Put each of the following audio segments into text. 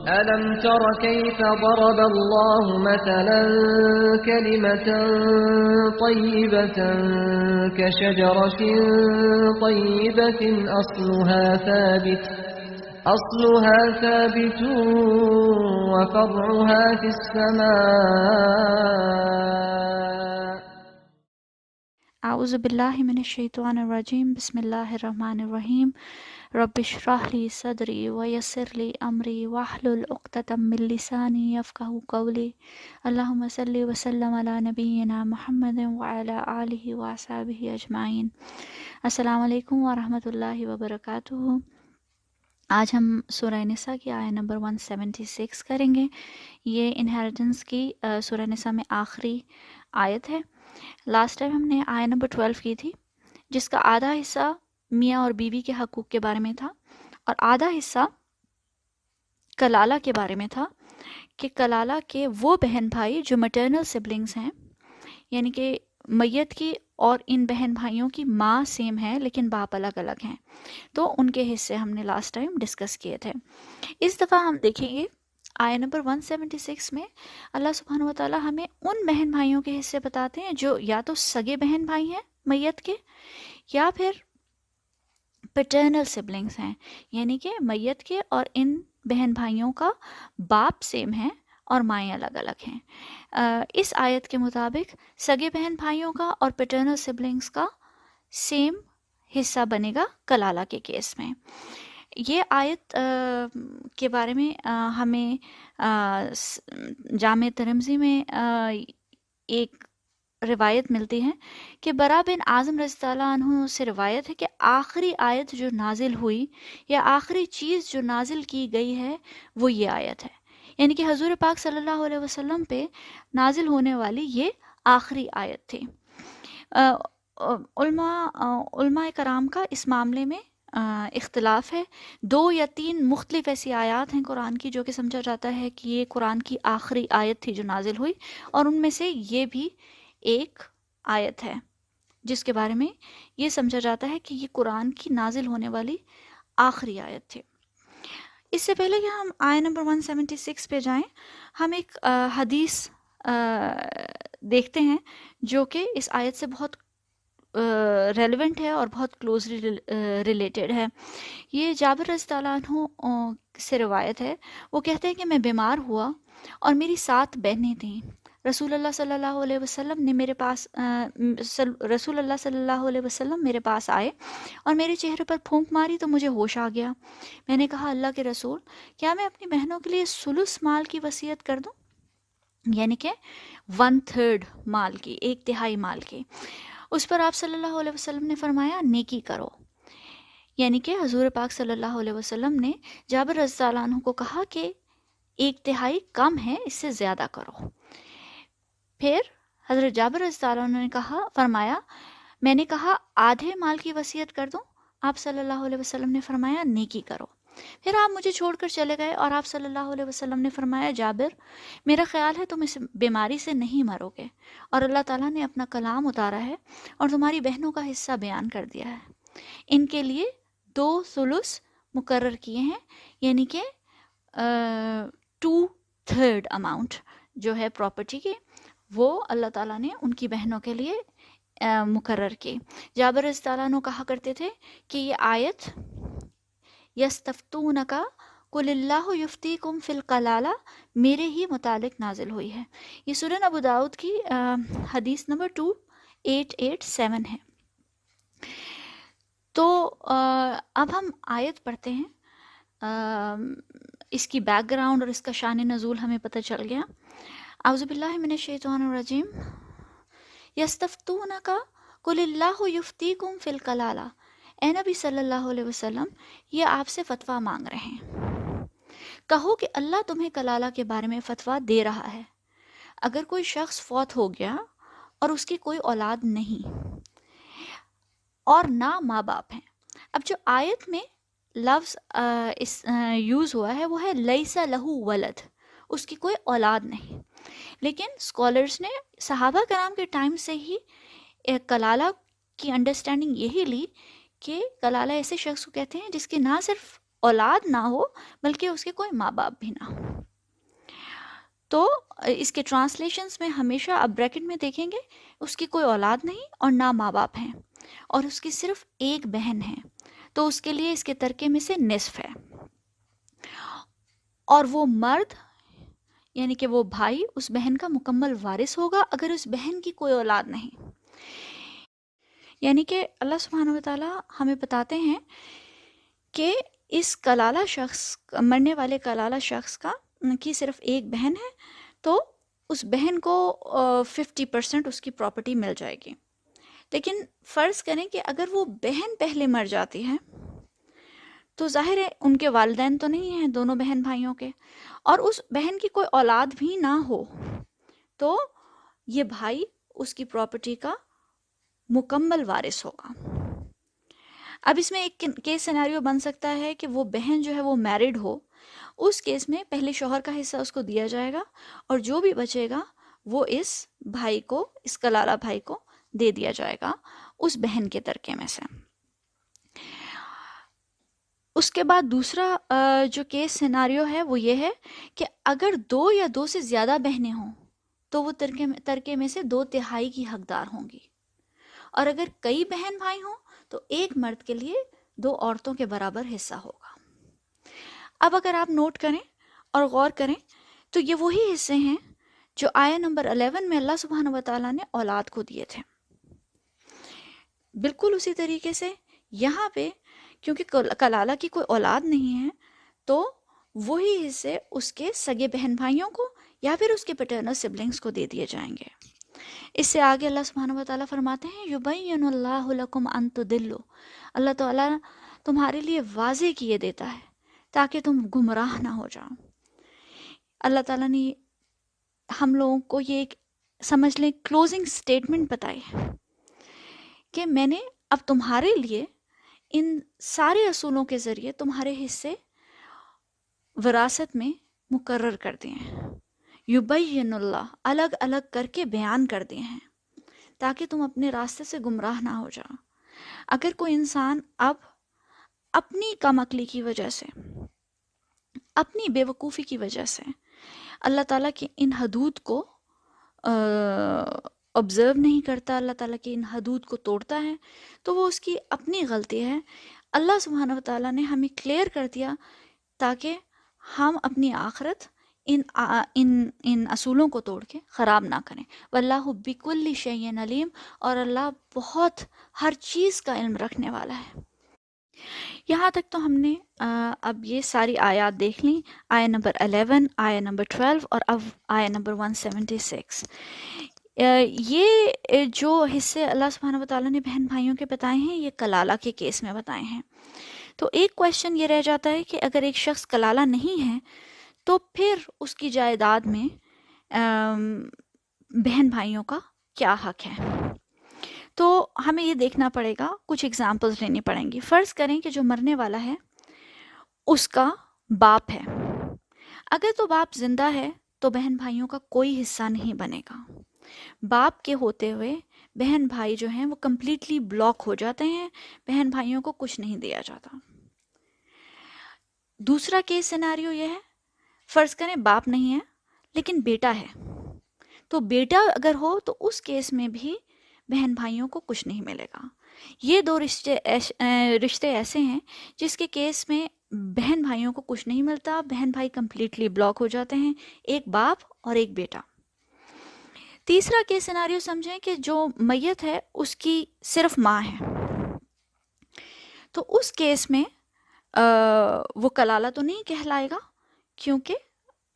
ألم تر كيف ضرب الله مثلا كلمة طيبة كشجرة طيبة أصلها ثابت وفرعها في السماء. اعوذ باللہ من الشیطان الرجیم، بسم اللہ الرحمن الرحیم۔ رب اشرح لی صدری ویسر لی امری واحلل عقدۃ من لسانی یفقہوا قولی۔ اللہم صلی وسلم علی نبینا محمد وعلی آلہ وصحبہ اجمعین۔ السلام علیکم ورحمۃ اللہ وبرکاتہ۔ آج ہم سورہ نساء کی آیت نمبر 176 کریں گے۔ یہ انہیریٹنس کی سورہ نساء میں آخری آیت ہے۔ لاسٹ ٹائم ہم نے آیت نمبر 12 کی تھی، جس کا آدھا حصہ میاں اور بیوی کے حقوق کے بارے میں تھا اور آدھا حصہ کلالہ کے بارے میں تھا، کہ کلالہ کے وہ بہن بھائی جو مٹرنل سبلنگز ہیں، یعنی کہ میت کی اور ان بہن بھائیوں کی ماں سیم ہے لیکن باپ الگ الگ ہیں، تو ان کے حصے ہم نے لاسٹ ٹائم ڈسکس کیے تھے۔ اس دفعہ ہم دیکھیں گے آیت نمبر 176 میں اللہ سبحانہ و تعالیٰ ہمیں ان بہن بھائیوں کے حصے بتاتے ہیں جو یا تو سگے بہن بھائی ہیں میت کے، یا پھر پیٹرنل سبلنگز ہیں، یعنی کہ میت کے اور ان بہن بھائیوں کا باپ سیم ہے اور مائیں الگ الگ ہیں۔ اس آیت کے مطابق سگے بہن بھائیوں کا اور پیٹرنل سبلنگز کا سیم حصہ بنے گا کلالہ کے کیس میں۔ یہ آیت کے بارے میں ہمیں جامع ترمذی میں ایک روایت ملتی ہے کہ برا بن عازم رضی اللہ عنہ سے روایت ہے کہ آخری آیت جو نازل ہوئی یا آخری چیز جو نازل کی گئی ہے وہ یہ آیت ہے، یعنی کہ حضور پاک صلی اللہ علیہ وسلم پہ نازل ہونے والی یہ آخری آیت تھی۔ علماء کرام کا اس معاملے میں اختلاف ہے۔ 2 یا 3 مختلف ایسی آیات ہیں قرآن کی جو کہ سمجھا جاتا ہے کہ یہ قرآن کی آخری آیت تھی جو نازل ہوئی، اور ان میں سے یہ بھی ایک آیت ہے جس کے بارے میں یہ سمجھا جاتا ہے کہ یہ قرآن کی نازل ہونے والی آخری آیت تھی۔ اس سے پہلے کہ ہم آیت نمبر 176 پہ جائیں، ہم ایک حدیث دیکھتے ہیں جو کہ اس آیت سے بہت ریلیونٹ ہے اور بہت کلوزلی ریلیٹڈ ہے۔ یہ جابر رضی اللہ عنہ سے روایت ہے۔ وہ کہتے ہیں کہ میں بیمار ہوا اور میری 7 بہنیں تھیں۔ رسول اللہ صلی اللہ علیہ وسلم میرے وسلم میرے پاس آئے اور میرے چہرے پر پھونک ماری تو مجھے ہوش آ گیا۔ میں نے کہا اللہ کے رسول، کیا میں اپنی بہنوں کے لیے ثلث مال کی وصیت کر دوں، یعنی کہ 1/3 مال کی، 1/3 مال کی۔ اس پر آپ صلی اللہ علیہ وسلم نے فرمایا نیکی کرو، یعنی کہ حضور پاک صلی اللہ علیہ وسلم نے جابر رضی اللہ عنہ کو کہا کہ 1/3 کم ہے، اس سے زیادہ کرو۔ پھر حضرت جابر رضی اللہ عنہ نے فرمایا، میں نے کہا آدھے مال کی وصیت کر دوں؟ آپ صلی اللہ علیہ وسلم نے فرمایا نیکی کرو۔ پھر آپ مجھے چھوڑ کر چلے گئے اور آپ صلی اللہ علیہ وسلم نے فرمایا جابر، میرا خیال ہے تم اس بیماری سے نہیں مرو گے، اور اللہ تعالیٰ نے اپنا کلام اتارا ہے اور تمہاری بہنوں کا حصہ بیان کر دیا ہے۔ ان کے لیے 2 ثلث مقرر کیے ہیں، یعنی کہ 2/3 اماؤنٹ جو ہے پراپرٹی کی، وہ اللہ تعالیٰ نے ان کی بہنوں کے لیے مقرر کی۔ جابر رضی اللہ عنہ کہا کرتے تھے کہ یہ آیت یستفتونک قل اللہ یفتیکم فی الکلالہ میرے ہی متعلق نازل ہوئی ہے۔ یہ سنن ابو داؤد کی حدیث نمبر 2887 ہے۔ تو اب ہم آیت پڑھتے ہیں، اس کی بیک گراؤنڈ اور اس کا شان نزول ہمیں پتہ چل گیا۔ اعوذ باللہ من الشیطان الرجیم۔ یستفتونک قل اللہ یفتیکم فی الکلالہ، اے نبی صلی اللہ علیہ وسلم یہ آپ سے فتویٰ مانگ رہے ہیں، کہو کہ اللہ تمہیں کلالہ کے بارے میں فتویٰ دے رہا ہے۔ اگر کوئی شخص فوت ہو گیا اور اس کی کوئی اولاد نہیں اور نہ ماں باپ ہیں، اب جو آیت میں لفظ یوز ہوا ہے وہ ہے لیس لہ ولد، اس کی کوئی اولاد نہیں، لیکن اسکالرس نے صحابہ کرام کے ٹائم سے ہی کلالہ کی انڈرسٹینڈنگ یہی لی کہ کلالہ ایسے شخص کو کہتے ہیں جس کے نہ صرف اولاد نہ ہو بلکہ اس کے کوئی ماں باپ بھی نہ ہو. تو اس کے ٹرانسلیشنز میں ہمیشہ آپ بریکٹ میں دیکھیں گے اس کی کوئی اولاد نہیں اور نہ ماں باپ ہیں اور اس کی صرف ایک بہن ہے، تو اس کے لیے اس کے ترکے میں سے نصف ہے. اور وہ مرد یعنی کہ وہ بھائی اس بہن کا مکمل وارث ہوگا اگر اس بہن کی کوئی اولاد نہیں. یعنی کہ اللہ سبحانہ و تعالیٰ ہمیں بتاتے ہیں کہ اس کلالہ شخص، مرنے والے کلالہ شخص کا کی صرف ایک بہن ہے، تو اس بہن کو 50% اس کی پراپرٹی مل جائے گی. لیکن فرض کریں کہ اگر وہ بہن پہلے مر جاتی ہے تو ظاہر ہے ان کے والدین تو نہیں ہیں دونوں بہن بھائیوں کے، اور اس بہن کی کوئی اولاد بھی نہ ہو تو یہ بھائی اس کی پراپرٹی کا مکمل وارث ہوگا. اب اس میں ایک کیس سیناریو بن سکتا ہے کہ وہ بہن جو ہے وہ میرڈ ہو، اس کیس میں پہلے شوہر کا حصہ اس کو دیا جائے گا اور جو بھی بچے گا وہ اس بھائی کو، اس کلالہ بھائی کو دے دیا جائے گا اس بہن کے ترکے میں سے. اس کے بعد دوسرا جو کیس سیناریو ہے وہ یہ ہے کہ اگر 2 یا 2 سے زیادہ بہنیں ہوں تو وہ ترکے میں سے 2/3 کی حقدار ہوں گی، اور اگر کئی بہن بھائی ہوں تو ایک مرد کے لیے 2 عورتوں کے برابر حصہ ہوگا. اب اگر آپ نوٹ کریں اور غور کریں تو یہ وہی حصے ہیں جو آیہ نمبر 11 میں اللہ سبحانہ و تعالیٰ نے اولاد کو دیے تھے. بالکل اسی طریقے سے یہاں پہ کیونکہ کلالہ کی کوئی اولاد نہیں ہے تو وہی حصے اس کے سگے بہن بھائیوں کو یا پھر اس کے پیٹرنل سبلنگز کو دے دیے جائیں گے. اس سے آگے اللہ سبحانہ و تعالیٰ فرماتے ہیں یبین اللہ لکم ان تضلوا، اللہ تعالیٰ تمہارے لیے واضح کیے دیتا ہے تاکہ تم گمراہ نہ ہو جاؤ. اللہ تعالیٰ نے ہم لوگوں کو یہ ایک سمجھ لیں کلوزنگ سٹیٹمنٹ بتائی کہ میں نے اب تمہارے لیے ان سارے اصولوں کے ذریعے تمہارے حصے وراثت میں مقرر کر دیے ہیں. یبین اللہ، الگ الگ کر کے بیان کر دیے ہیں تاکہ تم اپنے راستے سے گمراہ نہ ہو جاؤ. اگر کوئی انسان اب اپنی کم عقلی کی وجہ سے، اپنی بے وقوفی کی وجہ سے اللہ تعالیٰ کی ان حدود کو آبزرو نہیں کرتا، اللہ تعالیٰ کی ان حدود کو توڑتا ہے، تو وہ اس کی اپنی غلطی ہے. اللہ سبحانہ و تعالیٰ نے ہمیں کلیئر کر دیا تاکہ ہم اپنی آخرت ان اصولوں کو توڑ کے خراب نہ کریں. واللہ بکل شیء علیم، اور اللہ بہت ہر چیز کا علم رکھنے والا ہے. یہاں تک تو ہم نے اب یہ ساری آیات دیکھ لیں، آیہ نمبر 11، آیہ نمبر 12 اور اب آیہ نمبر 176. یہ جو حصے اللہ سبحانہ و تعالیٰ نے بہن بھائیوں کے بتائے ہیں یہ کلالہ کے کیس میں بتائے ہیں. تو ایک کویشچن یہ رہ جاتا ہے کہ اگر ایک شخص کلالہ نہیں ہے تو پھر اس کی جائیداد میں بہن بھائیوں کا کیا حق ہے. تو ہمیں یہ دیکھنا پڑے گا، کچھ ایگزامپلز لینی پڑیں گی. فرض کریں کہ جو مرنے والا ہے اس کا باپ ہے. اگر تو باپ زندہ ہے تو بہن بھائیوں کا کوئی حصہ نہیں بنے گا. باپ کے ہوتے ہوئے بہن بھائی جو ہیں وہ کمپلیٹلی بلاک ہو جاتے ہیں، بہن بھائیوں کو کچھ نہیں دیا جاتا. دوسرا کیس سیناریو یہ ہے، فرض کریں باپ نہیں ہے لیکن بیٹا ہے، تو بیٹا اگر ہو تو اس کیس میں بھی بہن بھائیوں کو کچھ نہیں ملے گا. یہ 2 رشتے ایسے ہیں جس کے کیس میں بہن بھائیوں کو کچھ نہیں ملتا، بہن بھائی کمپلیٹلی بلاک ہو جاتے ہیں، ایک باپ اور ایک بیٹا. تیسرا کیس سیناریو سمجھیں کہ جو میت ہے اس کی صرف ماں ہے، تو اس کیس میں وہ کلالہ تو نہیں کہلائے گا کیونکہ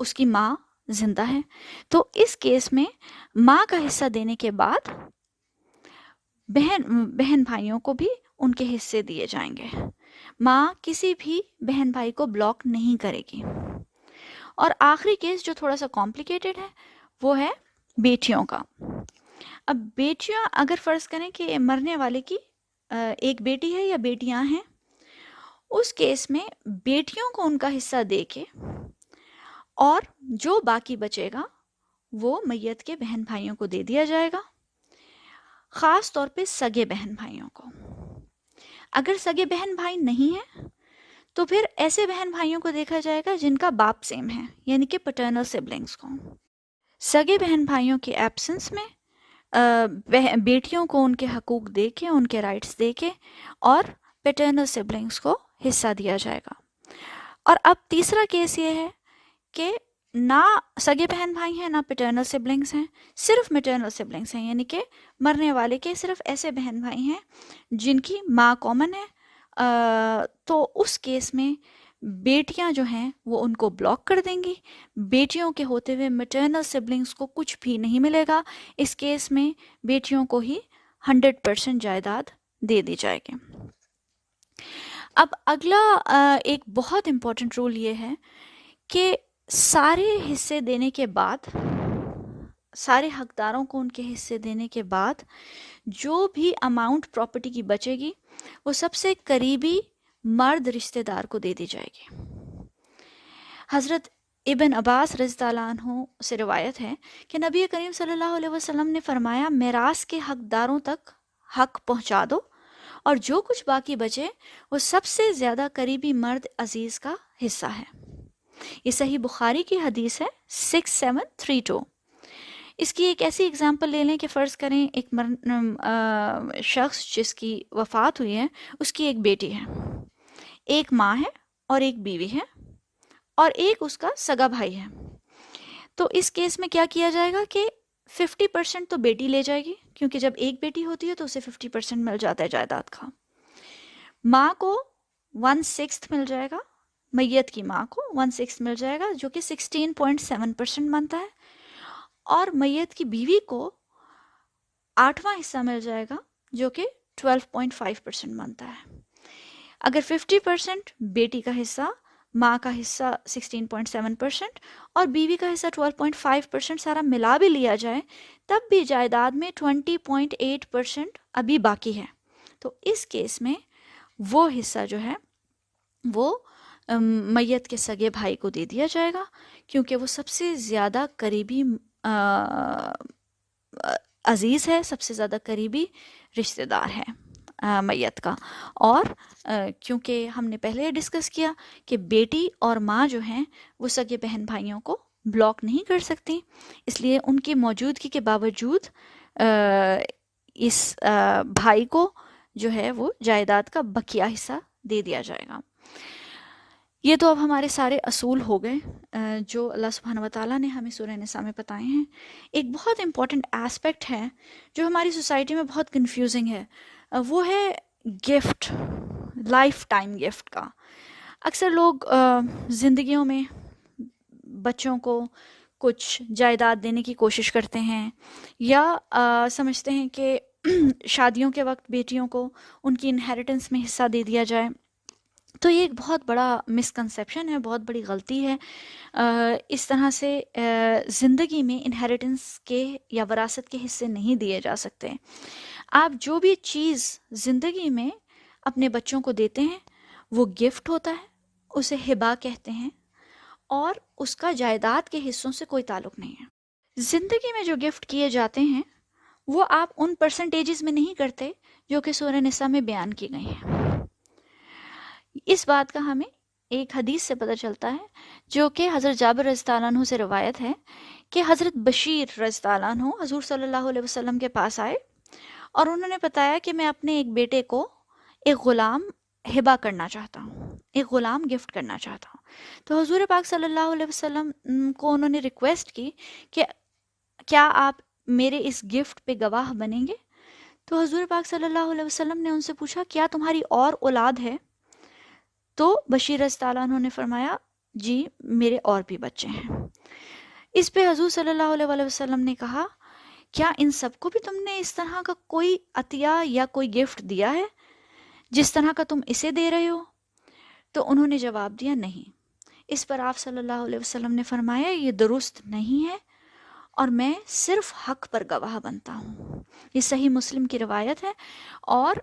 اس کی ماں زندہ ہے. تو اس کیس میں ماں کا حصہ دینے کے بعد بہن بھائیوں کو بھی ان کے حصے دیے جائیں گے. ماں کسی بھی بہن بھائی کو بلاک نہیں کرے گی. اور آخری کیس جو تھوڑا سا کمپلیکیٹڈ ہے وہ ہے بیٹیوں کا. اب بیٹیاں اگر فرض کریں کہ مرنے والے کی ایک بیٹی ہے یا بیٹیاں ہیں، اس کیس میں بیٹیوں کو ان کا حصہ دے کے اور جو باقی بچے گا وہ میت کے بہن بھائیوں کو دے دیا جائے گا، خاص طور پہ سگے بہن بھائیوں کو. اگر سگے بہن بھائی نہیں ہیں تو پھر ایسے بہن بھائیوں کو دیکھا جائے گا جن کا باپ سیم ہے، یعنی کہ پٹرنل سبلنگس کو. سگے بہن بھائیوں کی ایبسنس میں بیٹیوں کو ان کے حقوق دے کے، ان کے رائٹس دے کے، اور پیٹرنل سبلنگس کو حصہ دیا جائے گا. اور اب تیسرا کیس یہ ہے کہ نہ سگے بہن بھائی ہیں، نہ پیٹرنل سبلنگس ہیں، صرف میٹرنل سبلنگس ہیں، یعنی کہ مرنے والے کے صرف ایسے بہن بھائی ہیں جن کی ماں کامن ہے. تو اس کیس میں بیٹیاں جو ہیں وہ ان کو بلاک کر دیں گی. بیٹیوں کے ہوتے ہوئے میٹرنل سبلنگس کو کچھ بھی نہیں ملے گا. اس کیس میں بیٹیوں کو ہی 100% جائیداد دے دی جائے گی. اب اگلا ایک بہت امپورٹنٹ رول یہ ہے کہ سارے حصے دینے کے بعد، سارے حقداروں کو ان کے حصے دینے کے بعد جو بھی اماؤنٹ پراپرٹی کی بچے گی وہ سب سے قریبی مرد رشتہ دار کو دے دی جائے گی. حضرت ابن عباس رضی اللہ عنہ سے روایت ہے کہ نبی کریم صلی اللہ علیہ وسلم نے فرمایا، میراث کے حقداروں تک حق پہنچا دو، اور جو کچھ باقی بچے وہ سب سے زیادہ قریبی مرد عزیز کا حصہ ہے. یہ صحیح بخاری کی حدیث ہے 6732. اس کی ایک ایسی اگزامپل لے لیں کہ فرض کریں ایک شخص جس کی وفات ہوئی ہے، اس کی ایک بیٹی ہے، ایک ماں ہے اور ایک بیوی ہے، اور ایک اس کا سگا بھائی ہے. تو اس کیس میں کیا کیا جائے گا کہ 50% تو بیٹی لے جائے گی، کیونکہ جب ایک بیٹی ہوتی ہے تو اسے 50% مل جاتا ہے جائیداد کا. ماں کو 1/6 مل جائے گا، میت کی ماں کو 1/6 مل جائے گا جو کہ 16.7% بنتا ہے، اور میت کی بیوی کو 8واں حصہ مل جائے گا جو کہ 12.5% بنتا ہے. اگر 50% بیٹی کا حصہ، ماں کا حصہ 16.7% اور بیوی کا حصہ 12.5% سارا ملا بھی لیا جائے، تب بھی جائیداد میں 20.8% ابھی باقی ہے. تو اس کیس میں وہ حصہ جو ہے وہ میت کے سگے بھائی کو دے دیا جائے گا، کیونکہ وہ سب سے زیادہ قریبی عزیز ہے، سب سے زیادہ قریبی رشتہ دار ہے میت کا. اور کیونکہ ہم نے پہلے ڈسکس کیا کہ بیٹی اور ماں جو ہیں وہ سگے بہن بھائیوں کو بلاک نہیں کر سکتی، اس لیے ان کی موجودگی کے باوجود اس بھائی کو جو ہے وہ جائیداد کا بقیہ حصہ دے دیا جائے گا. یہ تو اب ہمارے سارے اصول ہو گئے جو اللہ سبحانہ و تعالیٰ نے ہمیں سورہ نساء میں بتائے ہیں. ایک بہت امپورٹنٹ ایسپیکٹ ہے جو ہماری سوسائٹی میں بہت کنفیوزنگ ہے، وہ ہے گفٹ، لائف ٹائم گفٹ کا. اکثر لوگ زندگیوں میں بچوں کو کچھ جائیداد دینے کی کوشش کرتے ہیں، یا سمجھتے ہیں کہ شادیوں کے وقت بیٹیوں کو ان کی انہیریٹنس میں حصہ دے دیا جائے. تو یہ ایک بہت بڑا مسکنسیپشن ہے، بہت بڑی غلطی ہے. اس طرح سے زندگی میں انہیریٹنس کے یا وراثت کے حصے نہیں دیے جا سکتے. آپ جو بھی چیز زندگی میں اپنے بچوں کو دیتے ہیں وہ گفٹ ہوتا ہے، اسے ہبہ کہتے ہیں، اور اس کا جائیداد کے حصوں سے کوئی تعلق نہیں ہے. زندگی میں جو گفٹ کیے جاتے ہیں وہ آپ ان پرسنٹیجز میں نہیں کرتے جو کہ سورہ نساء میں بیان کی گئی ہیں. اس بات کا ہمیں ایک حدیث سے پتہ چلتا ہے جو کہ حضرت جابر رضی اللہ عنہ سے روایت ہے کہ حضرت بشیر رضی اللہ عنہ حضور صلی اللہ علیہ وسلم کے پاس آئے اور انہوں نے بتایا کہ میں اپنے ایک بیٹے کو ایک غلام ہبہ کرنا چاہتا ہوں، ایک غلام گفٹ کرنا چاہتا ہوں. تو حضور پاک صلی اللہ علیہ وسلم کو انہوں نے ریکویسٹ کی کہ کیا آپ میرے اس گفٹ پہ گواہ بنیں گے؟ تو حضور پاک صلی اللہ علیہ وسلم نے ان سے پوچھا کیا تمہاری اور اولاد ہے؟ تو بشیر رضی اللہ عنہ نے فرمایا جی میرے اور بھی بچے ہیں. اس پہ حضور صلی اللہ علیہ وسلم نے کہا کیا ان سب کو بھی تم نے اس طرح کا کوئی عطیہ یا کوئی گفٹ دیا ہے جس طرح کا تم اسے دے رہے ہو؟ تو انہوں نے جواب دیا نہیں. اس پر آپ صلی اللہ علیہ وسلم نے فرمایا یہ درست نہیں ہے اور میں صرف حق پر گواہ بنتا ہوں. یہ صحیح مسلم کی روایت ہے، اور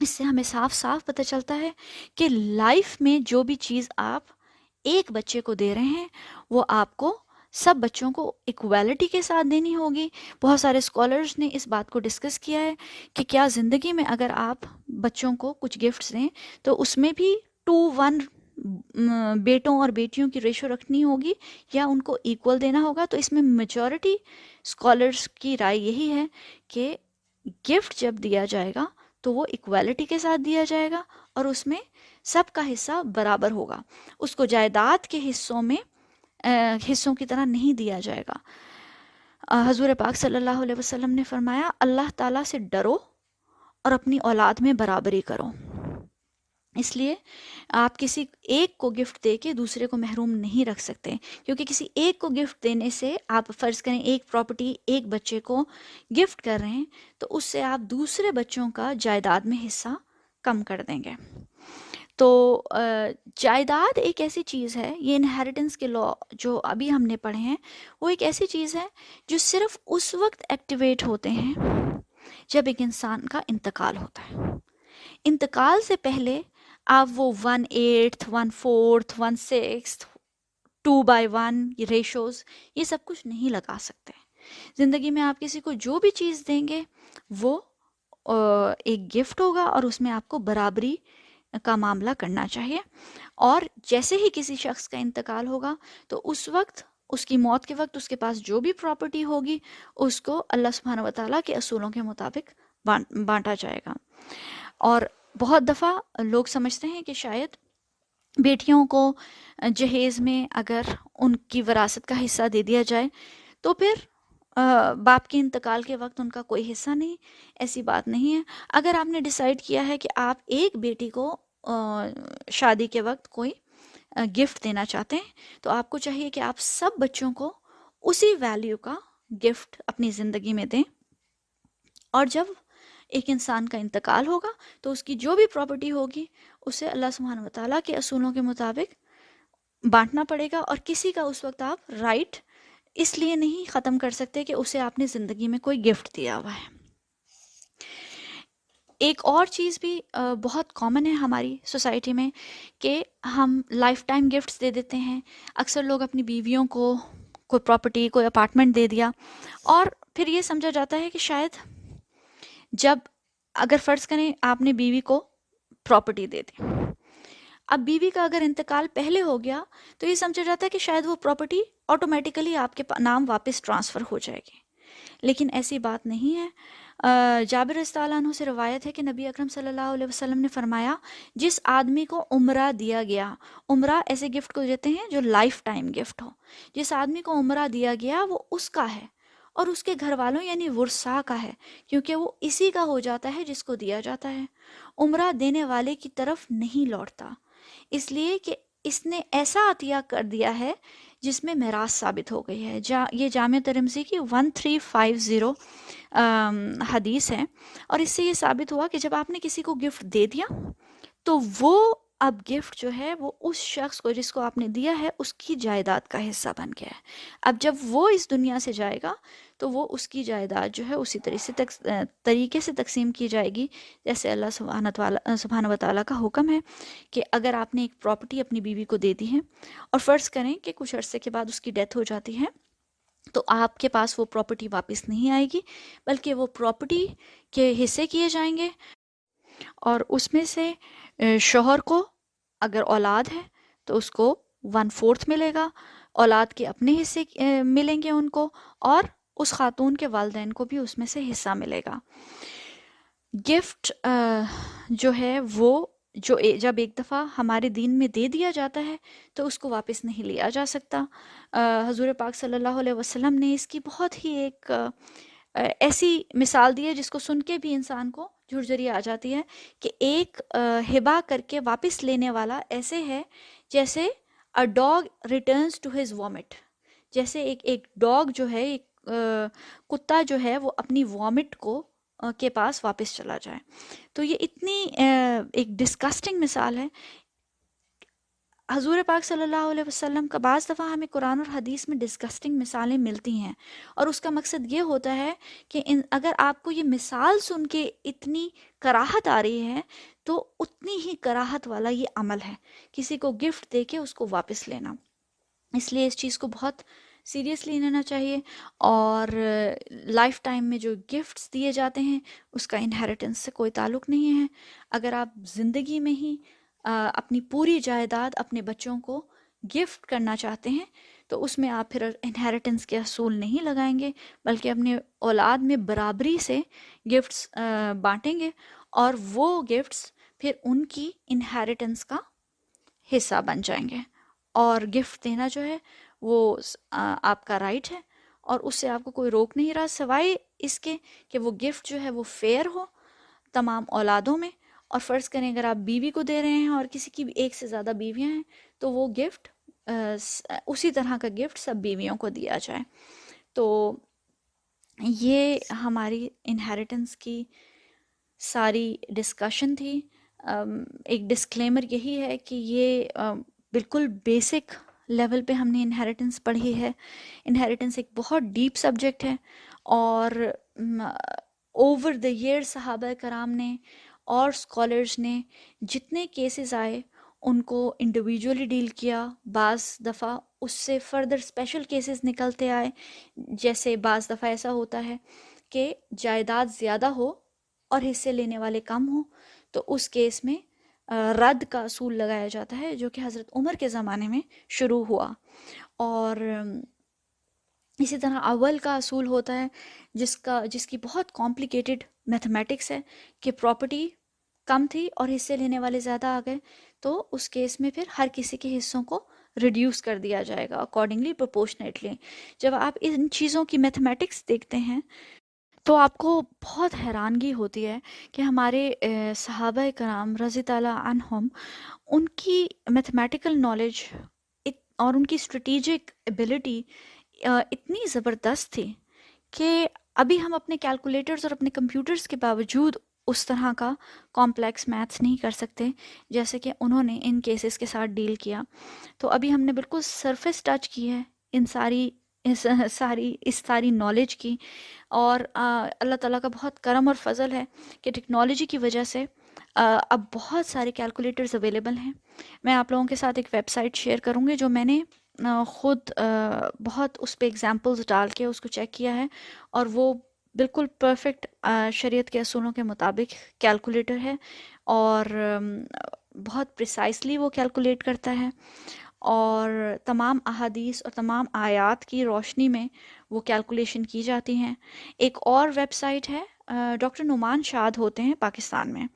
اس سے ہمیں صاف صاف پتہ چلتا ہے کہ لائف میں جو بھی چیز آپ ایک بچے کو دے رہے ہیں وہ آپ کو سب بچوں کو ایکویلٹی کے ساتھ دینی ہوگی. بہت سارے اسکالرز نے اس بات کو ڈسکس کیا ہے کہ کیا زندگی میں اگر آپ بچوں کو کچھ گفٹس دیں تو اس میں بھی 2:1 بیٹوں اور بیٹیوں کی ریشو رکھنی ہوگی یا ان کو ایکول دینا ہوگا. تو اس میں میجورٹی اسکالرس کی رائے یہی ہے کہ گفٹ جب دیا جائے گا تو وہ ایکویلٹی کے ساتھ دیا جائے گا اور اس میں سب کا حصہ برابر ہوگا. اس کو جائیداد کے حصوں کی طرح نہیں دیا جائے گا. حضور پاک صلی اللہ علیہ وسلم نے فرمایا اللہ تعالیٰ سے ڈرو اور اپنی اولاد میں برابری کرو. اس لیے آپ کسی ایک کو گفٹ دے کے دوسرے کو محروم نہیں رکھ سکتے، کیونکہ کسی ایک کو گفٹ دینے سے آپ فرض کریں ایک پراپرٹی ایک بچے کو گفٹ کر رہے ہیں تو اس سے آپ دوسرے بچوں کا جائیداد میں حصہ کم کر دیں گے. تو جائیداد ایک ایسی چیز ہے، یہ انہیریٹنس کے لا جو ابھی ہم نے پڑھے ہیں وہ ایک ایسی چیز ہے جو صرف اس وقت ایکٹیویٹ ہوتے ہیں جب ایک انسان کا انتقال ہوتا ہے. انتقال سے پہلے آپ وہ 1/8 1/4 1/6 2/1 ریشوز یہ سب کچھ نہیں لگا سکتے. زندگی میں آپ کسی کو جو بھی چیز دیں گے وہ ایک گفٹ ہوگا اور اس میں آپ کو برابری کا معاملہ کرنا چاہیے. اور جیسے ہی کسی شخص کا انتقال ہوگا تو اس وقت اس کی موت کے وقت اس کے پاس جو بھی پراپرٹی ہوگی اس کو اللہ سبحانہ و تعالیٰ کے اصولوں کے مطابق بانٹا جائے گا. اور بہت دفعہ لوگ سمجھتے ہیں کہ شاید بیٹیوں کو جہیز میں اگر ان کی وراثت کا حصہ دے دیا جائے تو پھر باپ کے انتقال کے وقت ان کا کوئی حصہ نہیں. ایسی بات نہیں ہے. اگر آپ نے ڈیسائیڈ کیا ہے کہ آپ ایک بیٹی کو شادی کے وقت کوئی گفٹ دینا چاہتے ہیں تو آپ کو چاہیے کہ آپ سب بچوں کو اسی ویلیو کا گفٹ اپنی زندگی میں دیں. اور جب ایک انسان کا انتقال ہوگا تو اس کی جو بھی پراپرٹی ہوگی اسے اللہ سبحانہ و تعالیٰ کے اصولوں کے مطابق بانٹنا پڑے گا. اور کسی کا اس وقت آپ رائٹ اس لیے نہیں ختم کر سکتے کہ اسے آپ نے زندگی میں کوئی گفٹ دیا ہوا ہے. ایک اور چیز بھی بہت کامن ہے ہماری سوسائٹی میں کہ ہم لائف ٹائم گفٹس دے دیتے ہیں. اکثر لوگ اپنی بیویوں کو کوئی پراپرٹی کوئی اپارٹمنٹ دے دیا اور پھر یہ سمجھا جاتا ہے کہ شاید جب اگر فرض کریں آپ نے بیوی کو پراپرٹی دے دی، اب بیوی کا اگر انتقال پہلے ہو گیا تو یہ سمجھا جاتا ہے کہ شاید وہ پراپرٹی آٹومیٹیکلی آپ کے نام واپس ٹرانسفر ہو جائے گی. لیکن ایسی بات نہیں ہے. جابر رضی اللہ عنہ سے روایت ہے کہ نبی اکرم صلی اللہ علیہ وسلم نے فرمایا جس آدمی کو عمرہ دیا گیا، عمرہ ایسے گفٹ کو دیتے ہیں جو لائف ٹائم گفٹ ہو، جس آدمی کو عمرہ دیا گیا وہ اس کا ہے اور اس کے گھر والوں یعنی ورثاء کا ہے، کیونکہ وہ اسی کا ہو جاتا ہے جس کو دیا جاتا ہے. عمرہ دینے والے کی طرف نہیں لوٹتا، اس لیے کہ اس نے ایسا عطیہ کر دیا ہے جس میں میراث ثابت ہو گئی ہے. یہ جامع ترمذی کی 1350 حدیث ہے. اور اس سے یہ ثابت ہوا کہ جب آپ نے کسی کو گفٹ دے دیا تو وہ اب گفٹ جو ہے وہ اس شخص کو جس کو آپ نے دیا ہے اس کی جائیداد کا حصہ بن گیا ہے. اب جب وہ اس دنیا سے جائے گا تو وہ اس کی جائیداد جو ہے اسی طریقے سے تقسیم کی جائے گی جیسے اللہ سبحانہ و تعالیٰ کا حکم ہے کہ اگر آپ نے ایک پراپرٹی اپنی بیوی کو دے دی ہے اور فرض کریں کہ کچھ عرصے کے بعد اس کی ڈیتھ ہو جاتی ہے تو آپ کے پاس وہ پراپرٹی واپس نہیں آئے گی بلکہ وہ پراپرٹی کے حصے کیے جائیں گے اور اس میں سے شوہر کو اگر اولاد ہے تو اس کو 1/4 ملے گا، اولاد کے اپنے حصے ملیں گے ان کو، اور اس خاتون کے والدین کو بھی اس میں سے حصہ ملے گا. گفٹ جو ہے وہ جب ایک دفعہ ہمارے دین میں دے دیا جاتا ہے تو اس کو واپس نہیں لیا جا سکتا. حضور پاک صلی اللہ علیہ وسلم نے اس کی بہت ہی ایک ایسی مثال دی ہے جس کو سن کے بھی انسان کو جھرجھری آ جاتی ہے کہ ایک ہبہ کر کے واپس لینے والا ایسے ہے جیسے a dog returns to his vomit، جیسے ایک ڈاگ جو ہے ایک کتا جو ہے وہ اپنی وامٹ کو کے پاس واپس چلا جائے. تو یہ اتنی ایک ڈسکسٹنگ مثال ہے. حضور پاک صلی اللہ علیہ وسلم کا بعض دفعہ ہمیں قرآن اور حدیث میں ڈسکسٹنگ مثالیں ملتی ہیں اور اس کا مقصد یہ ہوتا ہے کہ اگر آپ کو یہ مثال سن کے اتنی کراہت آ رہی ہے تو اتنی ہی کراہت والا یہ عمل ہے کسی کو گفٹ دے کے اس کو واپس لینا. اس لیے اس چیز کو بہت سیریسلی لینا چاہیے. اور لائف ٹائم میں جو گفٹس دیے جاتے ہیں اس کا انہیریٹنس سے کوئی تعلق نہیں ہے. اگر آپ زندگی میں ہی اپنی پوری جائیداد اپنے بچوں کو گفٹ کرنا چاہتے ہیں تو اس میں آپ پھر انہیریٹنس کے اصول نہیں لگائیں گے، بلکہ اپنے اولاد میں برابری سے گفٹس بانٹیں گے، اور وہ گفٹس پھر ان کی انہیریٹنس کا حصہ بن جائیں گے. اور گفٹ دینا جو ہے وہ آپ کا رائٹ ہے، اور اس سے آپ کو کوئی روک نہیں رہا، سوائے اس کے کہ وہ گفٹ جو ہے وہ فیئر ہو تمام اولادوں میں. اور فرض کریں اگر آپ بیوی کو دے رہے ہیں اور کسی کی ایک سے زیادہ بیویاں ہیں تو وہ گفٹ اسی طرح کا گفٹ سب بیویوں کو دیا جائے. تو یہ ہماری انہیریٹنس کی ساری ڈسکشن تھی. ایک ڈسکلیمر یہی ہے کہ یہ بالکل بیسک لیول پہ ہم نے انہیریٹنس پڑھی ہے. انہیریٹنس ایک بہت ڈیپ سبجیکٹ ہے، اور اوور دا ایئر صحابہ کرام نے اور اسکالرز نے جتنے کیسز آئے ان کو انڈیویجولی ڈیل کیا. بعض دفعہ اس سے فردر اسپیشل کیسز نکلتے آئے، جیسے بعض دفعہ ایسا ہوتا ہے کہ جائیداد زیادہ ہو اور حصے لینے والے کم ہوں، تو اس کیس میں رد کا اصول لگایا جاتا ہے، جو کہ حضرت عمر کے زمانے میں شروع ہوا. اور اسی طرح اول کا اصول ہوتا ہے جس کی بہت کمپلیکیٹڈ میتھمیٹکس ہے، کہ پراپرٹی کم تھی اور حصے لینے والے زیادہ آ گئے، تو اس کیس میں پھر ہر کسی کے حصوں کو ریڈیوس کر دیا جائے گا اکارڈنگلی پروپورشنیٹلی. جب آپ ان چیزوں کی میتھمیٹکس دیکھتے ہیں تو آپ کو بہت حیرانگی ہوتی ہے کہ ہمارے صحابہ کرام رضی تعالیٰ عنہم، ان کی میتھمیٹیکل نالج اور ان کی اسٹریٹیجک ایبلٹی اتنی زبردست تھی کہ ابھی ہم اپنے کیلکولیٹرز اور اپنے کمپیوٹرز کے باوجود اس طرح کا کمپلیکس میتھس نہیں کر سکتے جیسے کہ انہوں نے ان کیسز کے ساتھ ڈیل کیا. تو ابھی ہم نے بالکل سرفیس ٹچ کی ہے ان ساری نالج کی. اور اللہ تعالیٰ کا بہت کرم اور فضل ہے کہ ٹیکنالوجی کی وجہ سے اب بہت سارے کیلکولیٹرز اویلیبل ہیں. میں آپ لوگوں کے ساتھ ایک ویب سائٹ شیئر کروں گی جو میں نے خود بہت اس پہ اگزامپلز ڈال کے اس کو چیک کیا ہے، اور وہ بالکل پرفیکٹ شریعت کے اصولوں کے مطابق کیلکولیٹر ہے، اور بہت پریسائسلی وہ کیلکولیٹ کرتا ہے، اور تمام احادیث اور تمام آیات کی روشنی میں وہ کیلکولیشن کی جاتی ہیں. ایک اور ویب سائٹ ہے، ڈاکٹر نعمان شاد ہوتے ہیں پاکستان میں،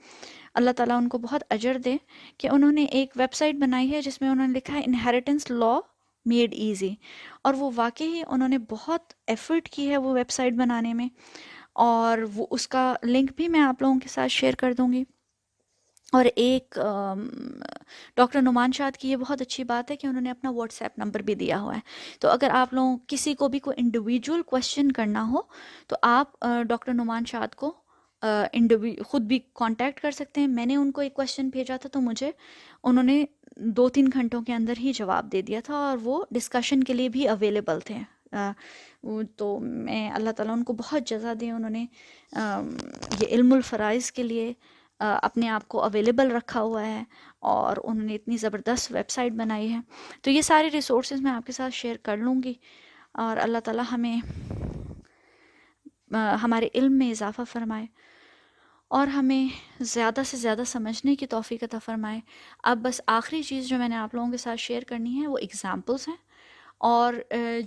اللہ تعالیٰ ان کو بہت اجر دے، کہ انہوں نے ایک ویب سائٹ بنائی ہے جس میں انہوں نے لکھا ہے انہیریٹنس لا میڈ ایزی. اور وہ واقعی انہوں نے بہت ایفرٹ کی ہے وہ ویب سائٹ بنانے میں، اور وہ اس کا لنک بھی میں آپ لوگوں کے ساتھ شیئر کر دوں گی. اور ایک ڈاکٹر نعمان شاد کی یہ بہت اچھی بات ہے کہ انہوں نے اپنا واٹس ایپ نمبر بھی دیا ہوا ہے، تو اگر آپ لوگوں کسی کو بھی کوئی انڈیویجول کویشچن کرنا ہو تو آپ ڈاکٹر نعمان شاد کو خود بھی کانٹیکٹ کر سکتے ہیں. میں نے ان کو ایک کویشچن بھیجا تھا تو مجھے انہوں نے 2-3 گھنٹوں کے اندر ہی جواب دے دیا تھا، اور وہ ڈسکشن کے لیے بھی اویلیبل تھے. تو میں اللہ تعالیٰ ان کو بہت جزا دے، انہوں نے یہ علم الفرائض کے لیے اپنے آپ کو اویلیبل رکھا ہوا ہے، اور انہوں نے اتنی زبردست ویب سائٹ بنائی ہے. تو یہ سارے ریسورسز میں آپ کے ساتھ شیئر کر لوں گی، اور اللہ تعالیٰ ہمیں ہمارے علم میں اضافہ فرمائے اور ہمیں زیادہ سے زیادہ سمجھنے کی توفیق عطا فرمائے. اب بس آخری چیز جو میں نے آپ لوگوں کے ساتھ شیئر کرنی ہے وہ ایگزامپلس ہیں، اور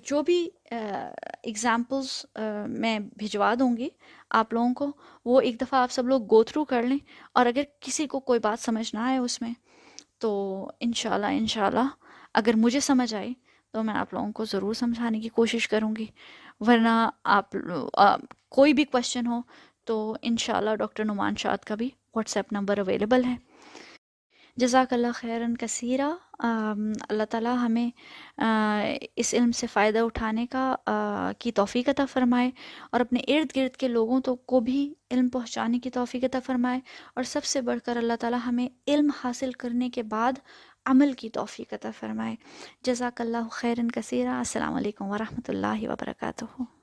جو بھی ایگزامپلس میں بھجوا دوں گی آپ لوگوں کو، وہ ایک دفعہ آپ سب لوگ گو تھرو کر لیں، اور اگر کسی کو کوئی بات سمجھ نہ آئے اس میں تو انشاءاللہ اگر مجھے سمجھ آئی تو میں آپ لوگوں کو ضرور سمجھانے کی کوشش کروں گی، ورنہ آپ کوئی بھی کویشچن ہو تو انشاءاللہ ڈاکٹر نعمان شاد کا بھی واٹس ایپ نمبر اویلیبل ہے. جزاک اللہ خیراً کثیرہ. اللہ تعالیٰ ہمیں اس علم سے فائدہ اٹھانے کی توفیق عطا فرمائے، اور اپنے ارد گرد کے لوگوں کو بھی علم پہنچانے کی توفیق عطا فرمائے، اور سب سے بڑھ کر اللہ تعالیٰ ہمیں علم حاصل کرنے کے بعد عمل کی توفیق عطا فرمائے. جزاک اللہ خیراً کثیرہ. السلام علیکم ورحمۃ اللہ وبرکاتہ.